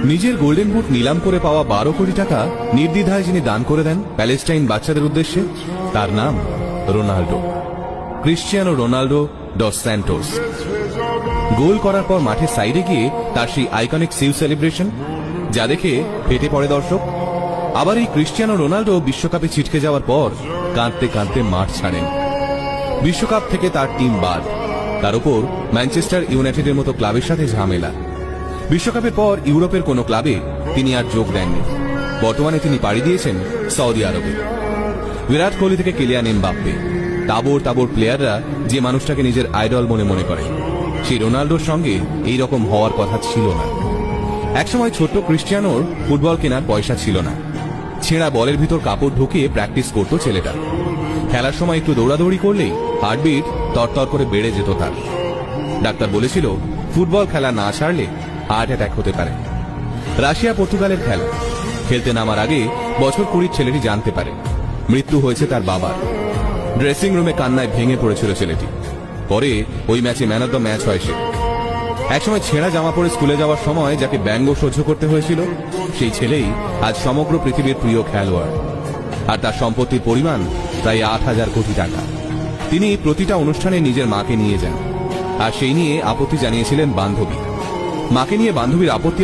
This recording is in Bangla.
নিজের গোল্ডেন বুট নিলাম করে পাওয়া 12 কোটি টাকা নির্দ্বিধায় যিনি দান করে দেন প্যালেস্টাইন বাচ্চাদের উদ্দেশ্যে, তার নাম Ronaldo, Cristiano Ronaldo dos Santos. Goal করার পর মাঠের সাইডে গিয়ে তার সেই আইকনিক সিউ সেলিব্রেশন, যা দেখে ফেটে পড়ে দর্শক। আবার এই ক্রিশ্চিয়ানো রোনাল্ডো বিশ্বকাপে ছিটকে যাওয়ার পর কাঁদতে কাঁদতে মাঠ ছাড়েন। বিশ্বকাপ থেকে তার টিম বাদ, তার উপর ম্যানচেস্টার ইউনাইটেডের মতো ক্লাবের সাথে ঝামেলা। বিশ্বকাপের পর ইউরোপের কোনো ক্লাবে তিনি আর যোগ দেননি। বর্তমানে তিনি পাড়ি দিয়েছেন সৌদি আরবে। বিরাট কোহলি থেকে কিলিয়ান এমবাপ্পে, তাবর তাবর প্লেয়াররা যে মানুষটাকে নিজের আইডল মনে করে, সেই রোনাল্ডোর সঙ্গে এই রকম হওয়ার কথা ছিল না। একসময় ছোট্ট ক্রিশ্চিয়ানোর ফুটবল কেনার পয়সা ছিল না। ছেঁড়া বলের ভিতর কাপড় ঢুকিয়ে প্র্যাকটিস করত ছেলেটা। খেলার সময় একটু দৌড়াদৌড়ি করলেই হার্টবিট তরতর করে বেড়ে যেত তার। ডাক্তার বলেছিল ফুটবল খেলা না ছাড়লে হার্ট অ্যাটাক হতে পারে। রাশিয়া পর্তুগালের খেলা খেলতে নামার আগে বছর 20 ছেলেটি জানতে পারে মৃত্যু হয়েছে তার বাবার। ড্রেসিং রুমে কান্নায় ভেঙে পড়েছিল ছেলেটি। পরে ওই ম্যাচে ম্যান অফ দ্য ম্যাচ হয় সে। একসময় ছেঁড়া জামা পরে স্কুলে যাওয়ার সময় যাকে ব্যঙ্গ সহ্য করতে হয়েছিল, সেই ছেলেই আজ সমগ্র পৃথিবীর প্রিয় খেলোয়াড়। আর তার সম্পত্তির পরিমাণ প্রায় 8,000 কোটি টাকা। তিনি প্রতিটা অনুষ্ঠানে নিজের মাকে নিয়ে যান, আর সেই নিয়ে আপত্তি জানিয়েছিলেন বান্ধবী। মাকে নিয়ে বান্ধবীর আপত্তি